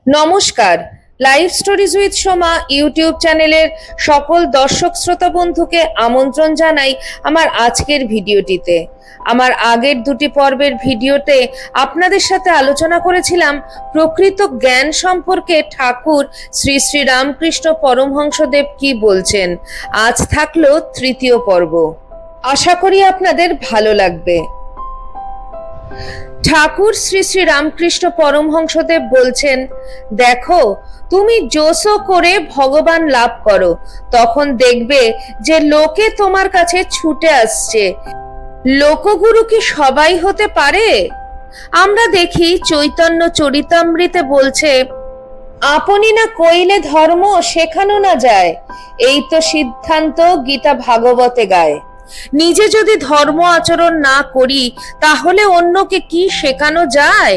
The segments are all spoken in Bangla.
নমস্কার। Live stories with Soma YouTube চ্যানেলের সকল দর্শক শ্রোতা বন্ধুকে আমন্ত্রণ জানাই আমার আজকের ভিডিওটিতে। আমার আগের দুটি পর্বের ভিডিওতে আপনাদের সাথে আলোচনা করেছিলাম প্রকৃত জ্ঞান সম্পর্কে ঠাকুর শ্রী শ্রী রামকৃষ্ণ পরমহংসদেব কি বলছেন। আজ থাকলো তৃতীয় পর্ব, আশা করি আপনাদের ভালো লাগবে। ঠাকুর শ্রী শ্রী রামকৃষ্ণ পরমহংসদেব বলছেন, দেখো তুমি জোসো করে ভগবান লাভ করো, তখন দেখবে যে লোকে তোমার কাছে ছুটে আসছে। লোকগুরু কি সবাই হতে পারে? আমরা দেখি চৈতন্য চরিতামৃতে বলছে, আপনি না কইলে ধর্ম শেখানো না যায়, এই তো সিদ্ধান্ত গীতা ভাগবতে গায়। নিজে যদি ধর্ম আচরণ না করি তাহলে অন্যকে কি শেখানো যায়?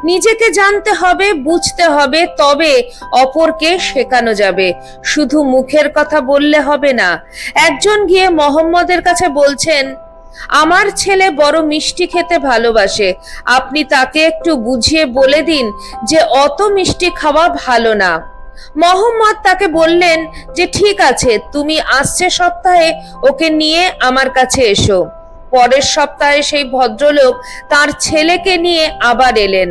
নিজেকে জানতে হবে, বুঝতে হবে, তবে অপরকে শেখানো যাবে। শুধু মুখের কথা বললে হবে না। একজন গিয়ে মোহাম্মদের কাছে বলছেন, আমার ছেলে বড় মিষ্টি খেতে ভালোবাসে, আপনি তাকে একটু বুঝিয়ে বলে দিন যে অত মিষ্টি খাওয়া ভালো না। মোহাম্মদ তাকে বললেন যে ঠিক আছে, তুমি আসছে সপ্তাহে ওকে নিয়ে আমার কাছে এসো। পরের সপ্তাহে সেই ভদ্রলোক তার ছেলেকে নিয়ে আবার এলেন।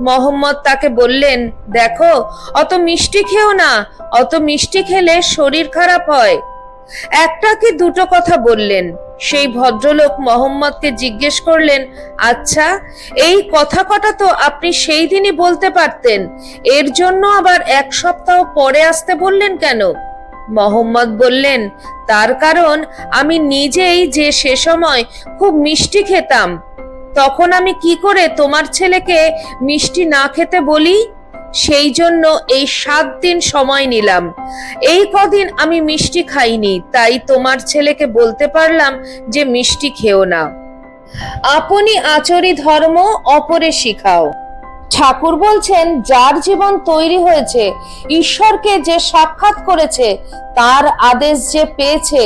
মোহাম্মদ তাকে বললেন, দেখো অত মিষ্টি খেও না, অত মিষ্টি খেলে শরীর খারাপ হয়। একটা কি দুটো কথা বললেন। সেই ভদ্রলোক মোহাম্মদকে জিজ্ঞেস করলেন, আচ্ছা এই কথা কটা তো আপনি সেই দিনই বলতে পারতেন, এর জন্য আবার এক সপ্তাহ পরে আসতে বললেন কেন? মোহাম্মদ বললেন, তার কারণ আমি নিজেই যে সে সময় খুব মিষ্টি খেতাম, তখন আমি কি করে তোমার ছেলেকে মিষ্টি না খেতে বলি? সেই জন্য এই 7 দিন সময় নিলাম। এই কদিন আমি মিষ্টি খাইনি, তাই তোমার ছেলেকে বলতে পারলাম যে মিষ্টি খেও না। আপনি আচরি ধর্ম অপরে শিখাও। ঠাকুর বলছেন, যার জীবন তৈরি হয়েছে, ঈশ্বরকে যে সাক্ষাৎ করেছে, তার আদেশ যে পেয়েছে,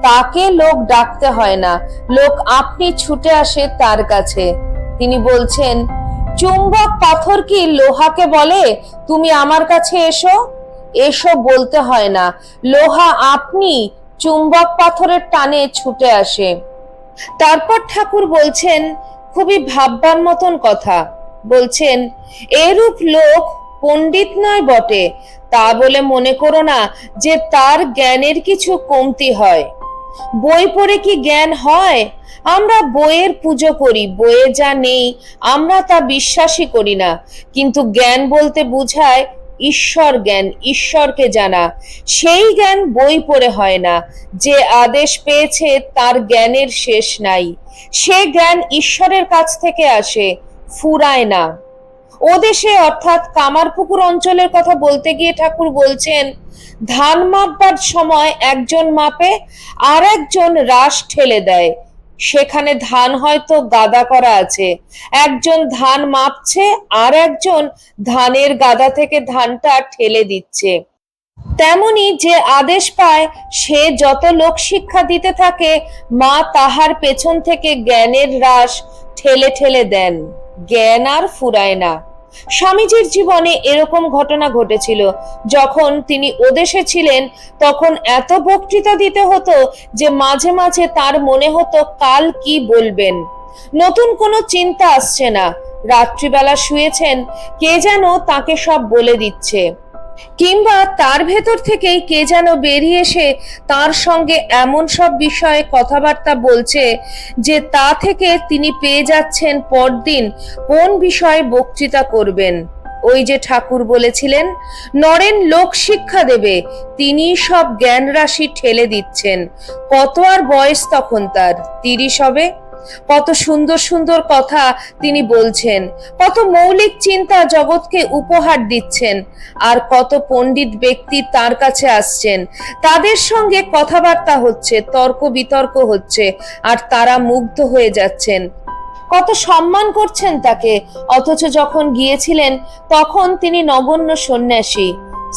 তাকে লোক ডাকতে হয় না, লোক আপনি ছুটে আসে তার কাছে। তিনি বলছেন, চুম্বক পাথর কি লোহাকে বলে তুমি আমার কাছে এসো? এসো বলতে হয় না, লোহা আপনি চুম্বক পাথরের টানে ছুটে আসে। তারপর ঠাকুর বলছেন খুবই ভাববার মতন কথা, বলছেন, এরূপ লোক পণ্ডিত নয় বটে, তা বলে মনে করো না যে তার জ্ঞানের কিছু কমতি হয়। বই পড়ে কি জ্ঞান হয়? আমরা বইয়ের পুজো করি, বইয়ে যা নেই আমরা তা বিশ্বাসই করি না। কিন্তু জ্ঞান বলতে বোঝায় ঈশ্বর জ্ঞান, ঈশ্বরকে জানা। সেই জ্ঞান বই পড়ে হয় না। যে আদেশ পেয়েছে তার জ্ঞানের শেষ নাই। সে জ্ঞান ঈশ্বরের কাছ থেকে আসে, ফুরায় না। ও দেশে অর্থাৎ কামারপুকুর অঞ্চলের কথা বলতে গিয়ে ঠাকুর বলছেন, ধান মাপবার সময় একজন মাপে, আর একজন রাশ ঠেলে দেয়। সেখানে ধান হয়তো গাদা করা আছে, একজন ধান মাপছে, আর একজন ধানের গাদা থেকে ধানটা ঠেলে দিচ্ছে। তেমনি যে আদেশ পায় সে যত লোক শিক্ষা দিতে থাকে, মা তাহার পেছন থেকে জ্ঞানের রাশ ঠেলে ঠেলে দেন। জ্ঞান আর ফুরায় না। স্বামীজির জীবনে এরকম ঘটনা ঘটেছিল। যখন তিনি ওদেশে ছিলেন তখন এত বক্তৃতা দিতে হতো যে মাঝে মাঝে তার মনে হতো কাল কি বলবেন। নতুন কোনো চিন্তা আসছে না। রাত্রিবেলা শুয়েছেন, কে যেন তাকে সব বলে দিচ্ছে, কিংবা তার ভেতর থেকেই কে যেন বেরিয়ে এসে তার সঙ্গে এমন সব বিষয়ে কথাবার্তা বলছে যে তা থেকে তিনি পেয়ে যাচ্ছেন পরদিন কোন বিষয়ে বক্তৃতা করবেন। ওই যে ঠাকুর বলেছিলেন, নরেন লোক শিক্ষা দেবে, তিনি সব জ্ঞান রাশি ঠেলে দিচ্ছেন। কত আর বয়স তখন তার? 30 হবে। কত সুন্দর সুন্দর কথা তিনি বলছেন, কত মৌলিক চিন্তা জগৎকে উপহার দিচ্ছেন। আর কত পণ্ডিত ব্যক্তি তার কাছে আসছেন, তাদের সঙ্গে কথাবার্তা হচ্ছে, তর্ক বিতর্ক হচ্ছে, আর তারা মুগ্ধ হয়ে যাচ্ছেন, কত সম্মান করছেন তাকে। অথচ যখন গিয়েছিলেন তখন তিনি নগণ্য সন্ন্যাসী,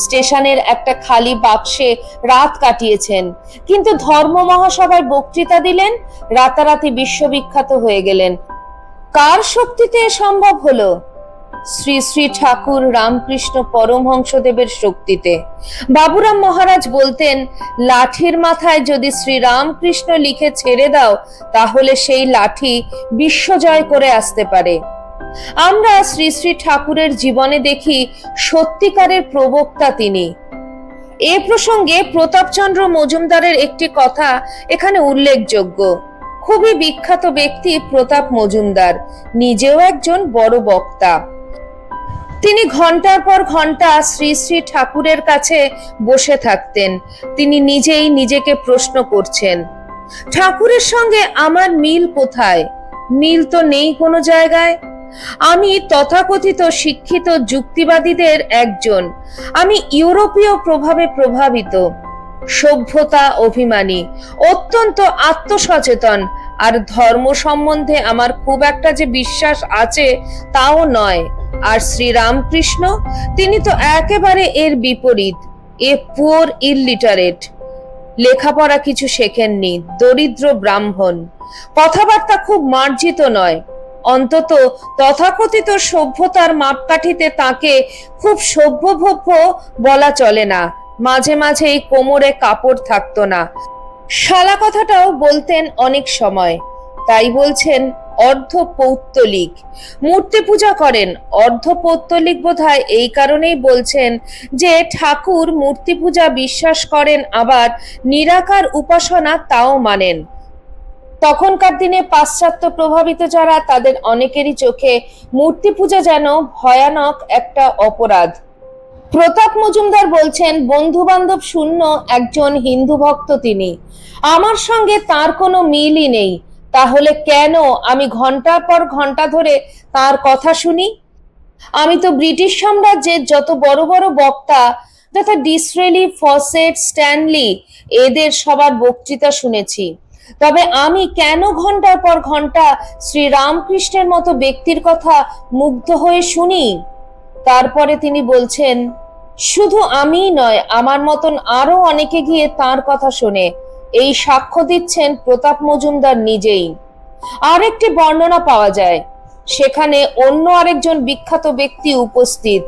স্টেশনের একটা খালি বাক্সে রাত কাটিয়েছেন। কিন্তু ধর্ম মহাসভায় বক্তৃতা দিলেন, রাতারাতি বিশ্ববিখ্যাত হয়ে গেলেন। কার শক্তিতে সম্ভব হলো? শ্রী শ্রী ঠাকুর রামকৃষ্ণ পরমহংসদেবের শক্তিতে। বাবুরাম মহারাজ বলতেন, লাঠির মাথায় যদি শ্রী রামকৃষ্ণ লিখে ছেড়ে দাও, তাহলে সেই লাঠি বিশ্বজয় করে আসতে পারে। আমরা শ্রী শ্রী ঠাকুরের জীবনে দেখি সত্যিকারের প্রবক্তা তিনি। এ প্রসঙ্গে প্রতাপচন্দ্র মজুমদারের একটি কথা এখানে উল্লেখযোগ্য। খুবই বিখ্যাত ব্যক্তি প্রতাপ মজুমদার, নিজেও একজন বড় বক্তা। তিনি ঘন্টার পর ঘন্টা শ্রী শ্রী ঠাকুরের কাছে বসে থাকতেন। তিনি নিজেই নিজেকে প্রশ্ন করছেন, ঠাকুরের সঙ্গে আমার মিল কোথায়? মিল তো নেই কোনো জায়গায়। আমি তথাকথিত শিক্ষিত যুক্তিবাদীদের একজন। আমি ইউরোপীয় প্রভাবে প্রভাবিত, সভ্যতা অভিমানী, অত্যন্ত আত্মসচেতন, আর ধর্ম সম্বন্ধে আমার খুব একটা যে বিশ্বাস আছে তাও নয়। আর শ্রী রামকৃষ্ণ, তিনি তো একেবারে এর বিপরীত। এ পুয়ার ইলিটারেট, লেখাপড়া কিছু শেখেননি, দরিদ্র ব্রাহ্মণ, কথাবার্তা খুব মার্জিত নয়। অন্তত তথাকথিত সভ্যতার মাপকাঠিতে তাকে খুব সভ্যভব্য বলা চলে না। মাঝে মাঝে এই কোমরে কাপড় থাকতো না। শালা কথাটাও বলতেন অনেক সময়। তাই বলছেন অর্ধ পৌত্তলিক, মূর্তি পূজা করেন। অর্ধ পৌত্তলিক বোধহয় এই কারণেই বলছেন যে ঠাকুর মূর্তি পূজা বিশ্বাস করেন, আবার নিরাকার উপাসনা তাও মানেন। তখনকার দিনে পাশ্চাত্য প্রভাবিত যারা, তাদের অনেকেরই চোখে মূর্তি পূজা যেন ভয়ানক একটা অপরাধ। প্রতাপ মজুমদার বলছেন, বন্ধু বান্ধব শূন্য একজন হিন্দু ভক্ত তিনি। আমার সঙ্গে তার কোনো মিলই নেই। তাহলে কেন আমি ঘন্টার পর ঘন্টা ধরে তার কথা শুনি? আমি তো ব্রিটিশ সাম্রাজ্যের যত বড় বড় বক্তা, যথা ডিসরেলি, ফসেট, স্ট্যানলি, এদের সবার বক্তৃতা শুনেছি। তবে আমি কেন ঘন্টার পর ঘন্টা শ্রী রামকৃষ্ণের মতো ব্যক্তির কথা মুগ্ধ হয়ে শুনি? তারপরে তিনি বলছেন, শুধু আমিই নয়, আমার মতন আরো অনেকে গিয়ে তার কথা শোনে। এই সাক্ষ্য দিচ্ছেন প্রতাপ মজুমদার নিজেই। আরেকটি বর্ণনা পাওয়া যায়, সেখানে অন্য আরেকজন বিখ্যাত ব্যক্তি উপস্থিত।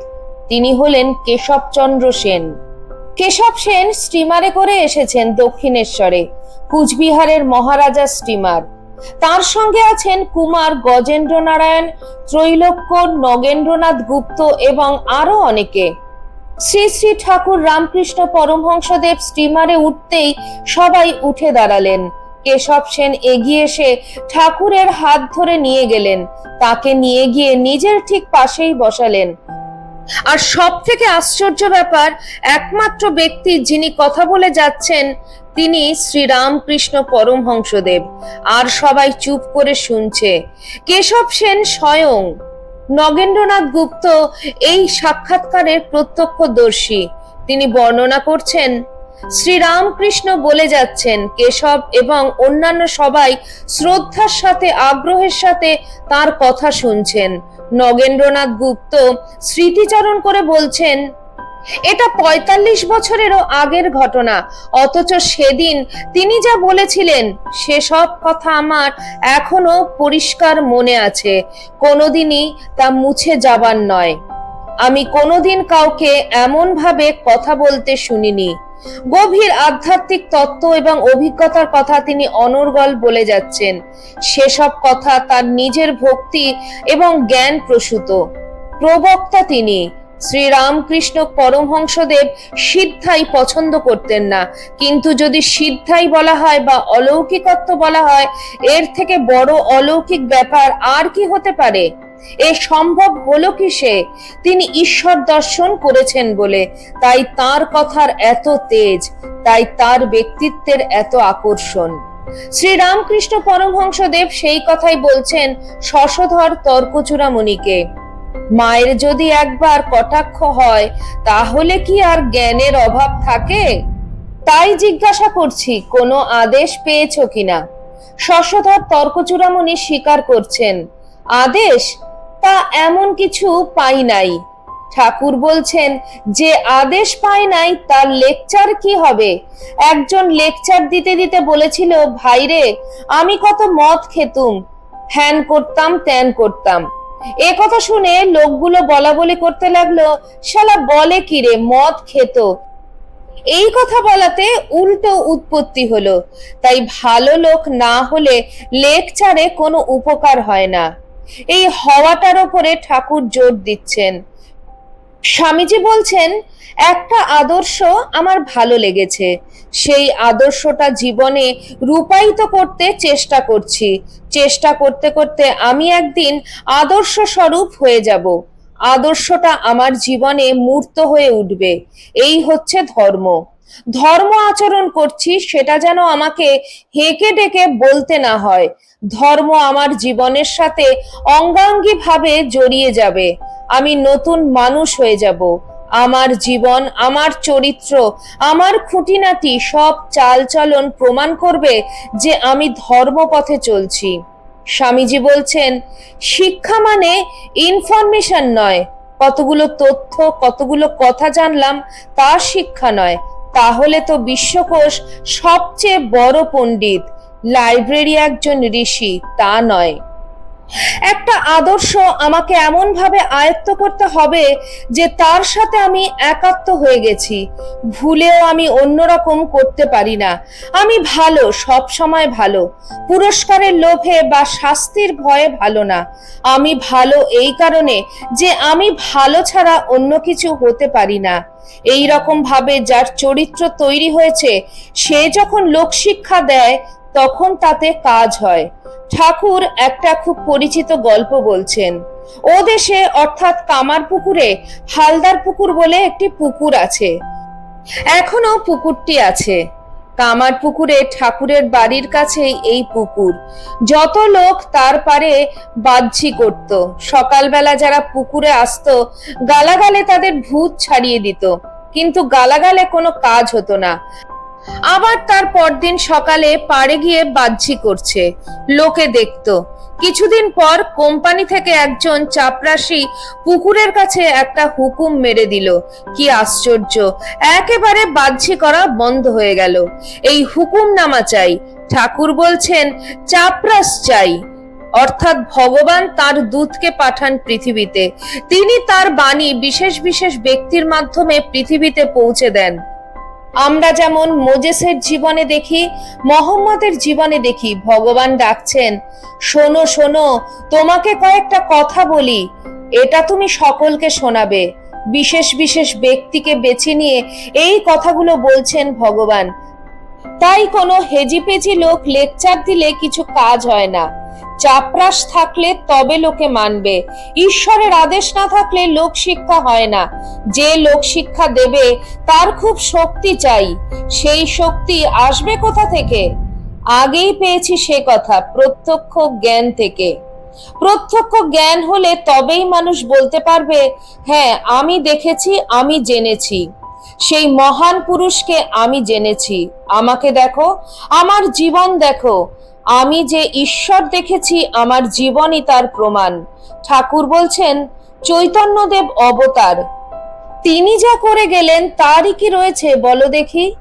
তিনি হলেন কেশবচন্দ্র সেন। কেশব সেন স্টিমারে করে এসেছেন দক্ষিণেশ্বরে, কুচবিহারের মহারাজা স্টিমার। তার সঙ্গে আছেন কুমার গজেন্দ্র নারায়ণ, ত্রৈলোক্য, নগেন্দ্রনাথ গুপ্ত এবং আরো অনেকে। শ্রী শ্রী ঠাকুর রামকৃষ্ণ পরমহংসদেব স্টিমারে উঠতেই সবাই উঠে দাঁড়ালেন। কেশব সেন এগিয়ে এসে ঠাকুরের হাত ধরে নিয়ে গেলেন, তাকে নিয়ে গিয়ে নিজের ঠিক পাশেই বসালেন। আর সব থেকে আশ্চর্য ব্যাপার, একমাত্র ব্যক্তি যিনি কথা বলে যাচ্ছেন তিনি শ্রী রামকৃষ্ণ পরমহংসদেব। আর সবাই চুপ করে শুনছে। কেশব সেন স্বয়ং। নগেন্দ্রনাথ গুপ্ত এই সাক্ষাৎকারের প্রত্যক্ষদর্শী। তিনি বর্ণনা করছেন, শ্রী রামকৃষ্ণ বলে যাচ্ছেন, কেশব এবং অন্যান্য সবাই শ্রদ্ধার সাথে, আগ্রহের সাথে তার কথা শুনছেন। নগেন্দ্রনাথ গুপ্ত স্মৃতিচারণ করে বলছেন, এটা ৪৫ বছরেরও আগের ঘটনা, অথচ সেদিন তিনি যা বলেছিলেন সেসব কথা আমার এখনো পরিষ্কার মনে আছে। কোনোদিনই তা মুছে যাবার নয়। আমি কোনোদিন কাউকে এমন ভাবে কথা বলতে শুনিনি। গভীর আধ্যাত্মিক তত্ত্ব এবং অভিজ্ঞতার কথা তিনি অনর্গল বলে যাচ্ছেন। সেসব কথা তার নিজের ভক্তি এবং জ্ঞান প্রসূত। প্রবক্তা তিনি। শ্রী রামকৃষ্ণ পরমহংসদেব সিদ্ধাই পছন্দ করতেন না, কিন্তু যদি সিদ্ধাই বলা হয় বা অলৌকিকত্ব বলা হয়, এর থেকে বড় অলৌকিক ব্যাপার আর কি হতে পারে? এ সম্ভব হলো কি সে? তিনি ঈশ্বর দর্শন করেছেন বলে, তাই তার কথার এত তেজ, তাই তার ব্যক্তিত্বের এত আকর্ষণ। শ্রী রামকৃষ্ণ পরমহংসদেব সেই কথাই বলছেন শশধর তর্কচূড়ামণিকে, মায়ের যদি একবার কটাক্ষ হয় তাহলে কি আর জ্ঞানের অভাব থাকে? তাই জিজ্ঞাসা করছি, কোনো আদেশ পেয়েছো কিনা? শশধর তর্কচূড়ামণি স্বীকার করছেন, আদেশ তা এমন কিছু পাই নাই। ঠাকুর বলছেন, যে আদেশ পায় নাই তার লেকচার কি হবে? একজন লেকচার দিতে দিতে বলেছিল, ভাইরে আমি কত মদ খেতুম, হ্যান করতাম ত্যান করতাম, এ কথা শুনে লোকগুলো বলা বলি করতে লাগলো, শালা বলে কি রে, মদ খেত। এই কথা বলাতে উল্টো উৎপত্তি হলো। তাই ভালো লোক না হলে লেকচারে কোনো উপকার হয় না। এই হওয়াটার ওপরে ঠাকুর জোর দিচ্ছেন। স্বামীজি বলছেন, একটা আদর্শ আমার ভালো লেগেছে, সেই আদর্শটা জীবনে রূপায়িত করতে চেষ্টা করছি। চেষ্টা করতে করতে আমি একদিন আদর্শ স্বরূপ হয়ে যাব। আদর্শটা আমার জীবনে মূর্ত হয়ে উঠবে। এই হচ্ছে ধর্ম। ধর্ম আচরণ করছি, সেটা যেন আমাকে হেঁকে ডেকে বলতে না হয়। ধর্ম আমার জীবনের সাথে অঙ্গাঙ্গী ভাবে জড়িয়ে যাবে। আমি নতুন মানুষ হয়ে যাব। আমার জীবন, আমার চরিত্র, আমার খুঁটিনাটি সব চালচলন প্রমাণ করবে যে আমি ধর্মপথে চলছি। স্বামীজি বলছেন, শিক্ষা মানে ইনফরমেশন নয়, কতগুলো তথ্য কতগুলো কথা জানলাম তা শিক্ষা নয়। তাহলে তো বিশ্বকোষ সবচেয়ে বড় পণ্ডিত, লাইব্রেরি একজন ঋষি, তা নয়। একটা আদর্শ আমাকে এমন ভাবে আয়ত্ত করতে হবে যে তার সাথে আমি একাত্ম হয়ে গেছি। ভুলেও আমি অন্যরকম করতে পারি না। আমি ভালো, সব সময় ভালো। পুরস্কারের লোভে বা শাস্তির ভয়ে ভালো না। আমি ভালো এই কারণে যে আমি ভালো ছাড়া অন্য কিছু হতে পারি না। এই রকম ভাবে যার চরিত্র তৈরি হয়েছে, সে যখন লোকশিক্ষা দেয় তখন তাতে কাজ হয়। ঠাকুর একটা খুব পরিচিত গল্প বলছেন। ও দেশে অর্থাৎ কামারপুকুরে হালদার পুকুর বলে একটি পুকুর আছে। এখনো পুকুরটি আছে। কামারপুকুরে ঠাকুরের বাড়ির কাছেই এই পুকুর। যত লোক তার পারে বাহ্যি করত। সকালবেলা যারা পুকুরে আসতো, গালাগালে তাদের ভূত ছাড়িয়ে দিত, কিন্তু গালাগালে কোনো কাজ হতো না। আবার তার পরদিন সকালে পাড়ে গিয়ে বাহ্যি করছে, লোকে দেখতো। কিছুদিন পর কোম্পানি থেকে একজন চাপরাশি পুকুরের কাছে একটা হুকুম মেরে দিল। কি আশ্চর্য, একেবারে বাহ্যি করা বন্ধ হয়ে গেল। এই হুকুমনামা চাই। ঠাকুর বলছেন, চাপরাশ চাই, অর্থাৎ ভগবান তার দূতকে পাঠান পৃথিবীতে। তিনি তার বাণী বিশেষ বিশেষ ব্যক্তির মাধ্যমে পৃথিবীতে পৌঁছে দেন। আমরা যেমন মোজেসের জীবনে দেখি, মোহাম্মদের জীবনে দেখি, ভগবান ডাকছেন, শোনো শোনো, তোমাকে কয়েকটা কথা বলি, এটা তুমি সকলকে শোনাবে। বিশেষ বিশেষ ব্যক্তিকে বেছে নিয়ে এই কথাগুলো বলছেন ভগবান। তাই কোনো হেজিপেজি লোক লেকচার দিলে কিছু কাজ হয় না। চাপরাশ থাকলে তবে লোকে মানবে। ঈশ্বরের আদেশ না থাকলে লোক শিক্ষা হয় না। যে লোক শিক্ষা দেবে তার খুব শক্তি চাই। সেই শক্তি আসবে কোথা থেকে? আগেই পেয়েছি সে কথা, প্রত্যক্ষ জ্ঞান থেকে। প্রত্যক্ষ জ্ঞান হলে তবেই মানুষ বলতে পারবে, হ্যাঁ আমি দেখেছি, আমি জেনেছি, সেই মহান পুরুষকে আমি জেনেছি। আমাকে দেখো, আমার জীবন দেখো, আমি যে ঈশ্বর দেখেছি, আমার জীবনই তার প্রমাণ। ঠাকুর বলছেন, চৈতন্যদেব অবতার, তিনি যা করে গেলেন তারই কি রয়েছে বলো দেখি?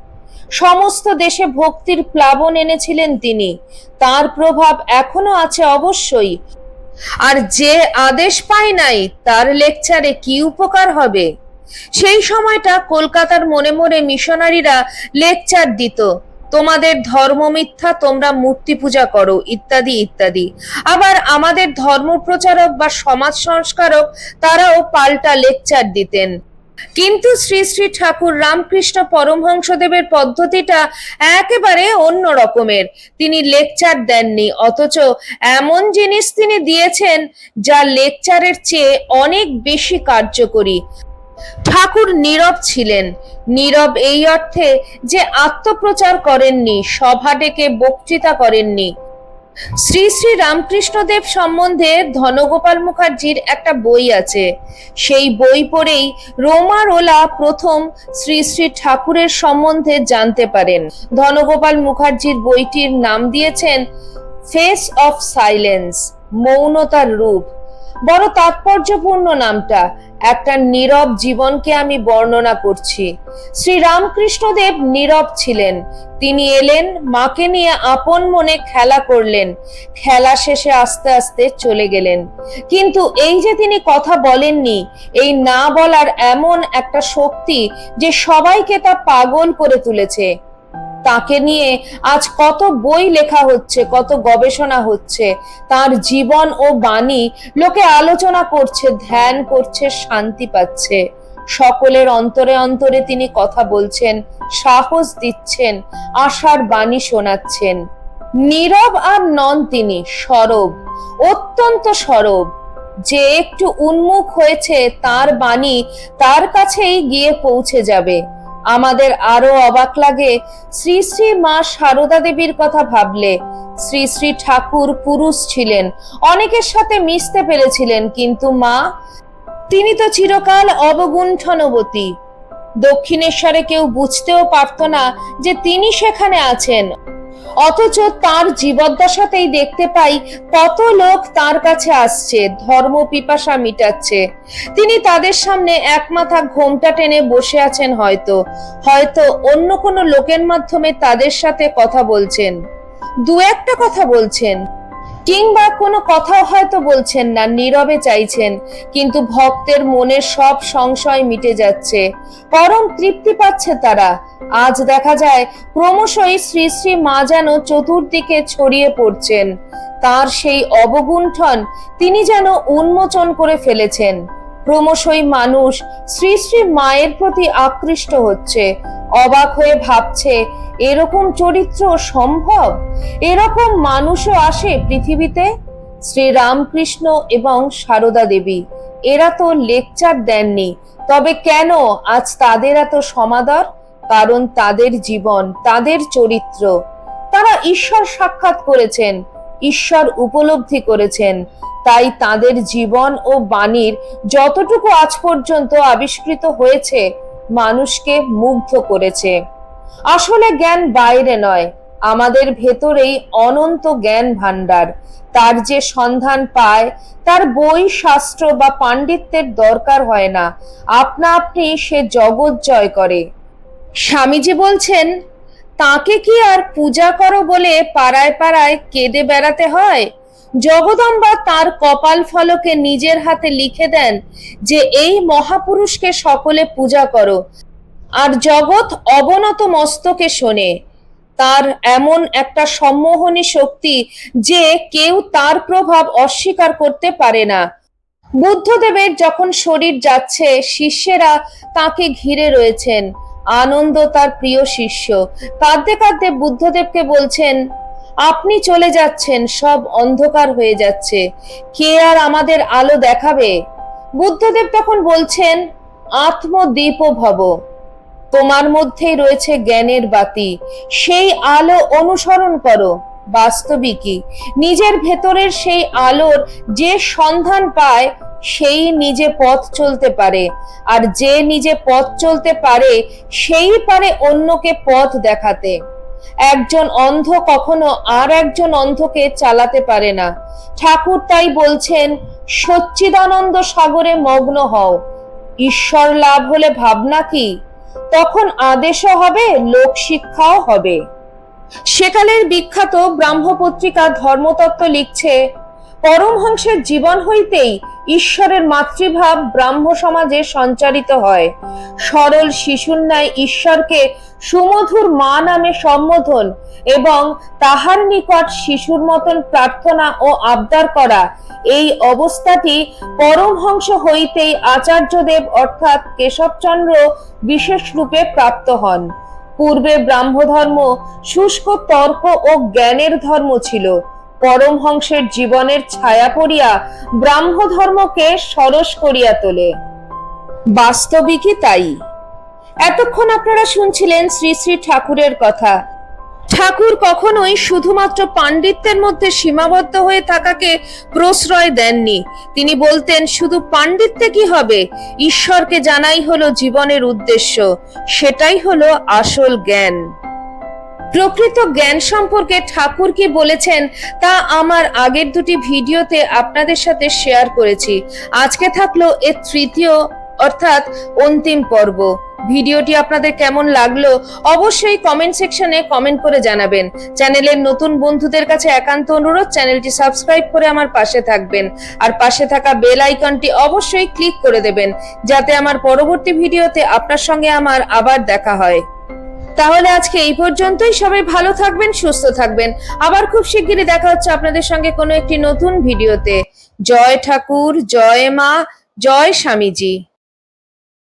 সমস্ত দেশে ভক্তির প্লাবন এনেছিলেন তিনি, তার প্রভাব এখনো আছে অবশ্যই। আর যে আদেশ পায় নাই তার লেকচারে কি উপকার হবে? সেই সময়টা কলকাতার মনে মনে মিশনারিরা লেকচার দিত, তোমাদের ধর্ম মিথ্যা, তোমরা মূর্তি পূজা করো, ইত্যাদি ইত্যাদি। আবার আমাদের ধর্ম প্রচারক বা সমাজ সংস্কারক তারাও পাল্টা লেকচার দিতেন। কিন্তু শ্রী শ্রী ঠাকুর রামকৃষ্ণ পরমহংসদেবের পদ্ধতিটা একেবারে অন্য রকমের। তিনি লেকচার দেননি, অথচ এমন জিনিস তিনি দিয়েছেন যা লেকচারের চেয়ে অনেক বেশি কার্যকরী। ঠাকুর নীরব ছিলেন। নীরব এই অর্থে যে আত্মপ্রচার করেননি, সভা ডেকে বক্তৃতা করেননি। শ্রী শ্রী রামকৃষ্ণদেব সম্বন্ধে ধনগোপাল মুখার্জির একটা বই আছে। সেই বই পড়েই রোমা রোলা প্রথম শ্রী শ্রী ঠাকুরের সম্বন্ধে জানতে পারেন। ধনগোপাল মুখার্জির বইটির নাম দিয়েছেন ফেস অফ সাইলেন্স, মৌনতার রূপ। বড় তাৎপর্যপূর্ণ নামটা। একটা নীরব জীবনকে আমি বর্ণনা করছি। শ্রী রামকৃষ্ণদেব নীরব ছিলেন। তিনি এলেন, মাকে নিয়ে আপন মনে খেলা করলেন, খেলা শেষে আস্তে আস্তে চলে গেলেন। কিন্তু এই যে তিনি কথা বলেননি, এই না বলার এমন একটা শক্তি যে সবাইকে তা পাগল করে তুলেছে। তাকে নিয়ে আজ কত বই লেখা হচ্ছে, কত গবেষণা হচ্ছে। তার জীবন ও বাণী লোকে আলোচনা করছে, ধ্যান করছে, শান্তি পাচ্ছে। সকলের অন্তরে অন্তরে তিনি কথা বলছেন, সাহস দিচ্ছেন, আশার বাণী শোনাচ্ছেন। নীরব আর নন তিনি, সরব, অত্যন্ত সরব। যে একটু উন্মুখ হয়েছে তার বাণী তার কাছেই গিয়ে পৌঁছে যাবে। আমাদের আরো অবাক লাগে শ্রী শ্রী মা সারদা দেবীর কথা ভাবলে। শ্রী শ্রী ঠাকুর পুরুষ ছিলেন, অনেকের সাথে মিশতে পেরেছিলেন, কিন্তু মা, তিনি তো চিরকাল অবগুণ্ঠনবতী। দক্ষিণেশ্বরে কেউ বুঝতেও পারত না যে তিনি সেখানে আছেন, অথচ তার জীবদ্দশাতেই দেখতে পাই কত লোক তার কাছে আসছে, ধর্ম পিপাসা মিটাচ্ছে। তিনি তাদের সামনে এক মাথা ঘোমটা টেনে বসে আছেন, হয়তো হয়তো অন্য কোনো লোকের মাধ্যমে তাদের সাথে কথা বলছেন, দু একটা কথা বলছেন, কিংবা কোনো কথাও হয়তো বলছেন না, নীরবে চাইছেন। কিন্তু ভক্তের মনের সব সংশয় মিটে যাচ্ছে, পরম তৃপ্তি পাচ্ছে তারা। আজ দেখা যায় ক্রমশই শ্রী শ্রী মা যেন চতুর্দিকে ছড়িয়ে পড়ছেন। তার সেই অবগুণ্ঠন তিনি যেন উন্মোচন করে ফেলেছেন। ক্রমশই মানুষ শ্রী শ্রী মায়ের প্রতি আকৃষ্ট হচ্ছে, অবাক হয়ে ভাবছে, এরকম চরিত্র সম্ভব? এরকম মানুষও আসে পৃথিবীতে? শ্রী রামকৃষ্ণ এবং সারদা দেবী, এরা তো লেকচার দেননি, তবে কেন আজ তাদের এত সমাদর? কারণ তাদের জীবন, তাদের চরিত্র। তারা ঈশ্বর সাক্ষাৎ করেছেন, ঈশ্বর উপলব্ধি করেছেন, তাই তাদের জীবন ও বাণীর যতটুকু আজ পর্যন্ত আবিষ্কৃত হয়েছে মানুষকে মুগ্ধ করেছে। আসলে জ্ঞান বাইরে নয়, আমাদের ভেতরেই অনন্ত জ্ঞান ভান্ডার। তার যে সন্ধান পায় তার বই, শাস্ত্র বা পাণ্ডিত্যের দরকার হয় না, আপনা আপনি সে জগৎ জয় করে। স্বামীজি বলছেন, তাকে কি আর পূজা করো বলে পাড়ায় পাড়ায় কেঁদে বেড়াতে হয়? জগদম্বা তার কপাল ফলকে নিজের হাতে লিখে দেন যে এই মহাপুরুষকে সকলে পূজা করো, আর জগৎ অবনত মস্তকে শোনে। তার এমন একটা সম্মোহনী শক্তি যে কেউ তার প্রভাব অস্বীকার করতে পারে না। বুদ্ধদেবের যখন শরীর যাচ্ছে, শিষ্যেরা তাকে ঘিরে রয়েছেন। আনন্দ তার প্রিয় শিষ্য, কাঁদতে কাঁদতে বুদ্ধদেবকে বলছেন, আপনি চলে যাচ্ছেন, সব অন্ধকার হয়ে যাচ্ছে, কে আর আমাদের আলো দেখাবে? বুদ্ধদেব তখন বলছেন, আত্মদীপ ভব, তোমার মধ্যেই রয়েছে জ্ঞানের বাতি, সেই আলো অনুসরণ করো। বাস্তবিকই নিজের ভেতরের সেই আলোর যে সন্ধান পায় সেই নিজে পথ চলতে পারে, আর যে নিজে পথ চলতে পারে সেই পারে অন্যকে পথ দেখাতে। একজন অন্ধ কখনো আর একজন অন্ধকে চালাতে পারে না। ঠাকুর তাই বলছেন, সচ্চিদানন্দ সাগরে মগ্ন হও। ঈশ্বর লাভ হলে ভাবনা কি? তখন আদেশও হবে, লোক শিক্ষাও হবে। সেকালের বিখ্যাত ব্রাহ্মপত্রিকা ধর্মতত্ত্ব লিখছে, পরমহংসের জীবন হইতেই ঈশ্বরের মাতৃভাব ব্রাহ্ম সমাজে সঞ্চারিত হয়। সরল শিশুর ন্যায় ঈশ্বরকে সুমধুর মা নামে সম্বোধন এবং তাহার নিকট শিশুর মতন প্রার্থনা ও আবদার করা, এই অবস্থাটি পরমহংস হইতেই আচার্যদেব অর্থাৎ কেশবচন্দ্র বিশেষ রূপে প্রাপ্ত হন। পূর্বে ব্রাহ্মধর্ম শুষ্ক তর্ক ও জ্ঞানের ধর্ম ছিল। পরমহংসের জীবনের ছায়া পড়িয়া ব্রাহ্মধর্মকে সরস করিয়া তোলে। বাস্তবিকই তাই। এতক্ষণ আপনারা শুনছিলেন শ্রী শ্রী ঠাকুরের কথা। ঠাকুর কখনোই শুধুমাত্র পাণ্ডিত্যের মধ্যে সীমাবদ্ধ হয়ে থাকাকে প্রশ্রয় দেননি। তিনি বলতেন, শুধু পাণ্ডিত্যে কি হবে? ঈশ্বরকে জানাই হলো জীবনের উদ্দেশ্য, সেটাই হলো আসল জ্ঞান। প্রকৃত জ্ঞান সম্পর্কে ঠাকুর কি বলেছেন তা আমার আগের দুটি ভিডিওতে আপনাদের সাথে শেয়ার করেছি। আজকে থাকলো এর তৃতীয় অর্থাৎ অন্তিম পর্ব। ভিডিওটি আপনাদের কেমন লাগলো অবশ্যই কমেন্ট সেকশনে কমেন্ট করে জানাবেন। চ্যানেলের নতুন বন্ধুদের কাছে একান্ত অনুরোধ, চ্যানেলটি সাবস্ক্রাইব করে আমার পাশে থাকবেন আর পাশে থাকা বেল আইকনটি অবশ্যই ক্লিক করে দেবেন যাতে আমার পরবর্তী ভিডিওতে আপনার সঙ্গে আমার আবার দেখা হয়। তাহলে আজকে এই পর্যন্তই। সবাই ভালো থাকবেন, সুস্থ থাকবেন। আবার খুব শিগগিরই দেখা হচ্ছে আপনাদের সঙ্গে কোনো একটি নতুন ভিডিওতে। জয় ঠাকুর, জয় মা, জয় স্বামীজি।